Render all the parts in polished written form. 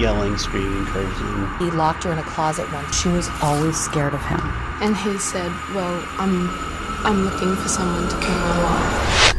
yelling, screaming, cursing. He locked her in a closet once. She was always scared of him. And he said, well, I'm looking for someone to kill my wife.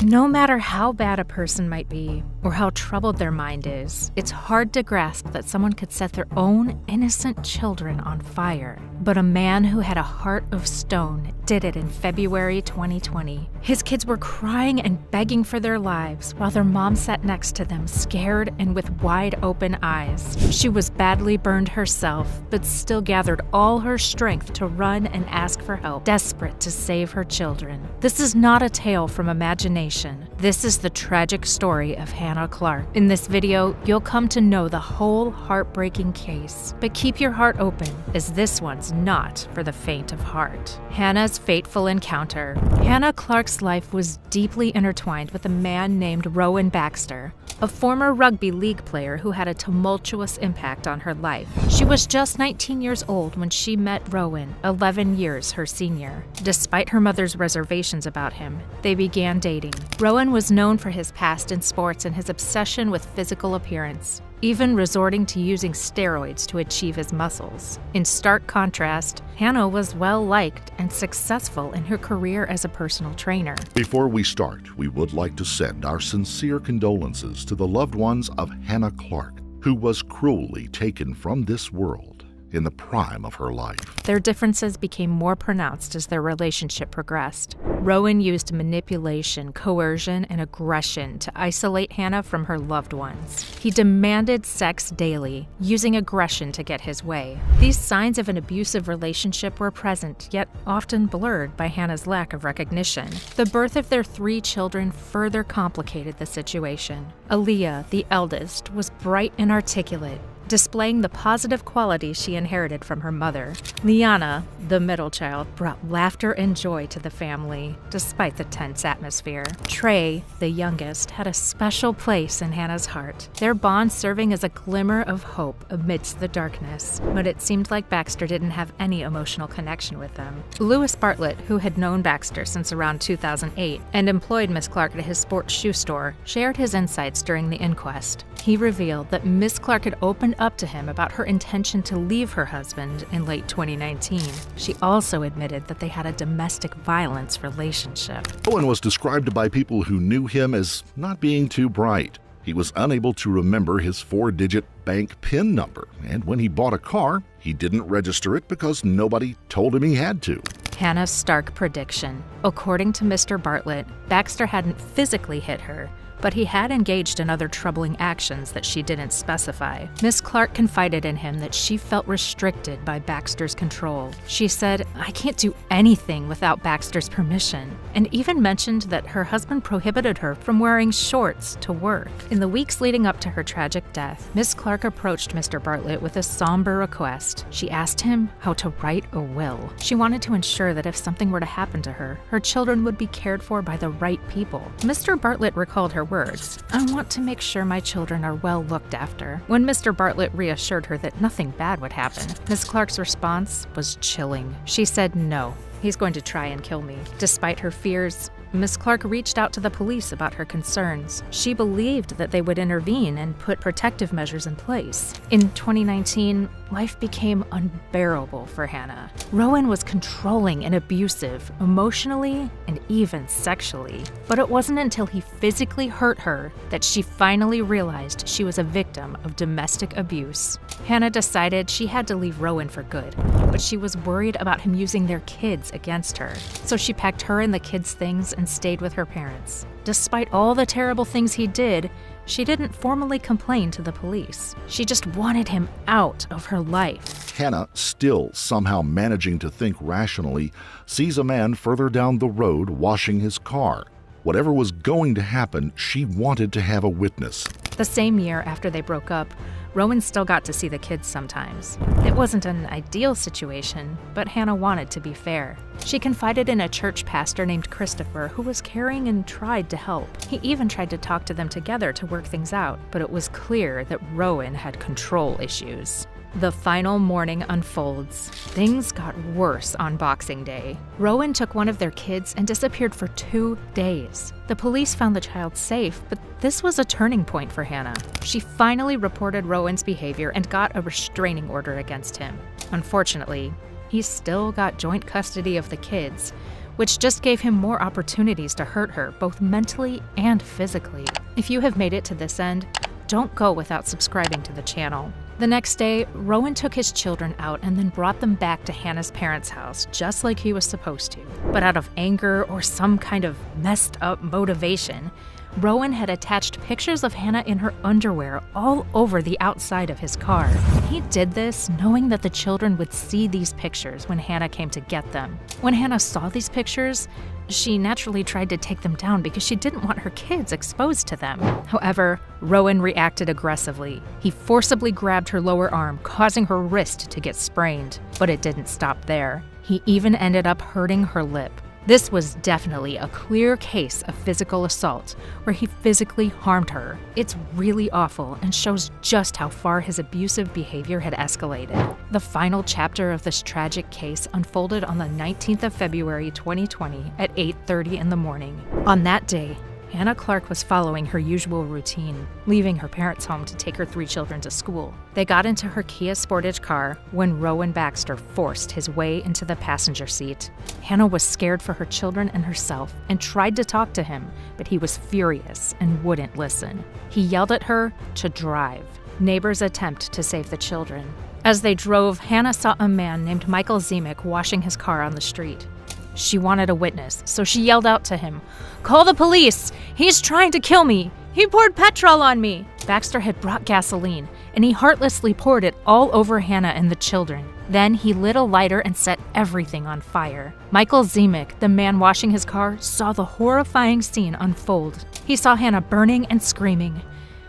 No matter how bad a person might be, or how troubled their mind is, it's hard to grasp that someone could set their own innocent children on fire. But a man who had a heart of stone did it in February 2020. His kids were crying and begging for their lives while their mom sat next to them, scared and with wide open eyes. She was badly burned herself, but still gathered all her strength to run and ask for help, desperate to save her children. This is not a tale from imagination. This is the tragic story of Hannah Clark. In this video, you'll come to know the whole heartbreaking case. But keep your heart open, as this one's not for the faint of heart. Hannah's fateful encounter. Hannah Clark's life was deeply intertwined with a man named Rowan Baxter, a former rugby league player who had a tumultuous impact on her life. She was just 19 years old when she met Rowan, 11 years her senior. Despite her mother's reservations about him, they began dating. Rowan was known for his past in sports and his obsession with physical appearance, even resorting to using steroids to achieve his muscles. In stark contrast, Hannah was well-liked and successful in her career as a personal trainer. Before we start, we would like to send our sincere condolences to the loved ones of Hannah Clark, who was cruelly taken from this world in the prime of her life. Their differences became more pronounced as their relationship progressed. Rowan used manipulation, coercion, and aggression to isolate Hannah from her loved ones. He demanded sex daily, using aggression to get his way. These signs of an abusive relationship were present, yet often blurred by Hannah's lack of recognition. The birth of their 3 children further complicated the situation. Aaliyah, the eldest, was bright and articulate, displaying the positive qualities she inherited from her mother. Liana, the middle child, brought laughter and joy to the family, despite the tense atmosphere. Trey, the youngest, had a special place in Hannah's heart, their bond serving as a glimmer of hope amidst the darkness. But it seemed like Baxter didn't have any emotional connection with them. Lewis Bartlett, who had known Baxter since around 2008 and employed Miss Clark at his sports shoe store, shared his insights during the inquest. He revealed that Miss Clark had opened up to him about her intention to leave her husband in late 2019. She also admitted that they had a domestic violence relationship. Owen was described by people who knew him as not being too bright. He was unable to remember his 4-digit bank PIN number, and when he bought a car, he didn't register it because nobody told him he had to. Hannah's stark prediction. According to Mr. Bartlett, Baxter hadn't physically hit her, but he had engaged in other troubling actions that she didn't specify. Miss Clark confided in him that she felt restricted by Baxter's control. She said, "I can't do anything without Baxter's permission," and even mentioned that her husband prohibited her from wearing shorts to work. In the weeks leading up to her tragic death, Miss Clark approached Mr. Bartlett with a somber request. She asked him how to write a will. She wanted to ensure that if something were to happen to her, her children would be cared for by the right people. Mr. Bartlett recalled her words, "I want to make sure my children are well looked after." When Mr. Bartlett reassured her that nothing bad would happen, Miss Clark's response was chilling. She said, "No, he's going to try and kill me." Despite her fears, Miss Clark reached out to the police about her concerns. She believed that they would intervene and put protective measures in place. In 2019, life became unbearable for Hannah. Rowan was controlling and abusive, emotionally and even sexually. But it wasn't until he physically hurt her that she finally realized she was a victim of domestic abuse. Hannah decided she had to leave Rowan for good, but she was worried about him using their kids against her. So she packed her and the kids' things and stayed with her parents. Despite all the terrible things he did, she didn't formally complain to the police. She just wanted him out of her life. Hannah, still somehow managing to think rationally, sees a man further down the road washing his car. Whatever was going to happen, she wanted to have a witness. The same year after they broke up, Rowan still got to see the kids sometimes. It wasn't an ideal situation, but Hannah wanted to be fair. She confided in a church pastor named Christopher who was caring and tried to help. He even tried to talk to them together to work things out, but it was clear that Rowan had control issues. The final morning unfolds. Things got worse on Boxing Day. Rowan took one of their kids and disappeared for 2 days. The police found the child safe, but this was a turning point for Hannah. She finally reported Rowan's behavior and got a restraining order against him. Unfortunately, he still got joint custody of the kids, which just gave him more opportunities to hurt her, both mentally and physically. If you have made it to this end, don't go without subscribing to the channel. The next day, Rowan took his children out and then brought them back to Hannah's parents' house, just like he was supposed to. But out of anger or some kind of messed up motivation, Rowan had attached pictures of Hannah in her underwear all over the outside of his car. He did this knowing that the children would see these pictures when Hannah came to get them. When Hannah saw these pictures, she naturally tried to take them down because she didn't want her kids exposed to them. However, Rowan reacted aggressively. He forcibly grabbed her lower arm, causing her wrist to get sprained. But it didn't stop there. He even ended up hurting her lip. This was definitely a clear case of physical assault, where he physically harmed her. It's really awful and shows just how far his abusive behavior had escalated. The final chapter of this tragic case unfolded on the 19th of February 2020 at 8:30 in the morning. On that day, Hannah Clark was following her usual routine, leaving her parents' home to take her 3 children to school. They got into her Kia Sportage car when Rowan Baxter forced his way into the passenger seat. Hannah was scared for her children and herself and tried to talk to him, but he was furious and wouldn't listen. He yelled at her to drive. Neighbors attempt to save the children. As they drove, Hannah saw a man named Michael Zemek washing his car on the street. She wanted a witness, so she yelled out to him, "Call the police! He's trying to kill me! He poured petrol on me!" Baxter had brought gasoline, and he heartlessly poured it all over Hannah and the children. Then he lit a lighter and set everything on fire. Michael Zemek, the man washing his car, saw the horrifying scene unfold. He saw Hannah burning and screaming.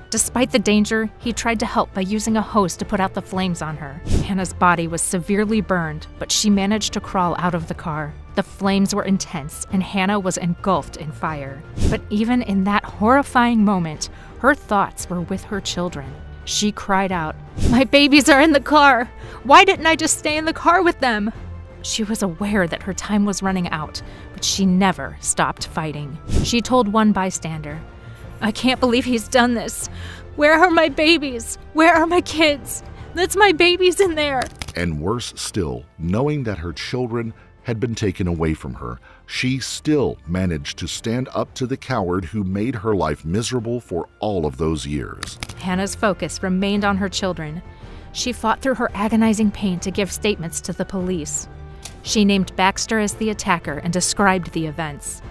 Despite the danger, he tried to help by using a hose to put out the flames on her. Hannah's body was severely burned, but she managed to crawl out of the car. The flames were intense, and Hannah was engulfed in fire. But even in that horrifying moment, her thoughts were with her children. She cried out, "My babies are in the car! Why didn't I just stay in the car with them?" She was aware that her time was running out, but she never stopped fighting. She told one bystander, "I can't believe he's done this. Where are my babies? Where are my kids? That's my babies in there." And worse still, knowing that her children had been taken away from her, she still managed to stand up to the coward who made her life miserable for all of those years. Hannah's focus remained on her children. She fought through her agonizing pain to give statements to the police. She named Baxter as the attacker and described the events.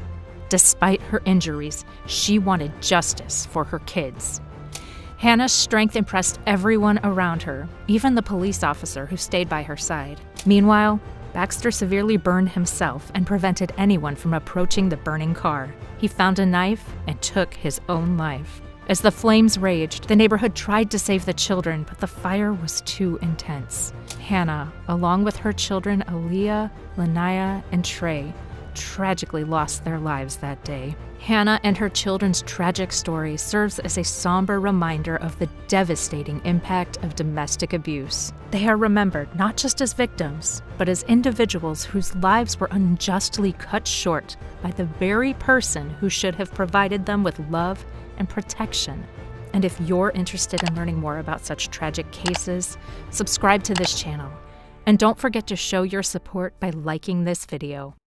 Despite her injuries, she wanted justice for her kids. Hannah's strength impressed everyone around her, even the police officer who stayed by her side. Meanwhile, Baxter severely burned himself and prevented anyone from approaching the burning car. He found a knife and took his own life. As the flames raged, the neighborhood tried to save the children, but the fire was too intense. Hannah, along with her children Aaliyah, Lanaya, and Trey, tragically lost their lives that day. Hannah and her children's tragic story serves as a somber reminder of the devastating impact of domestic abuse. They are remembered not just as victims, but as individuals whose lives were unjustly cut short by the very person who should have provided them with love and protection. And if you're interested in learning more about such tragic cases, subscribe to this channel. And don't forget to show your support by liking this video.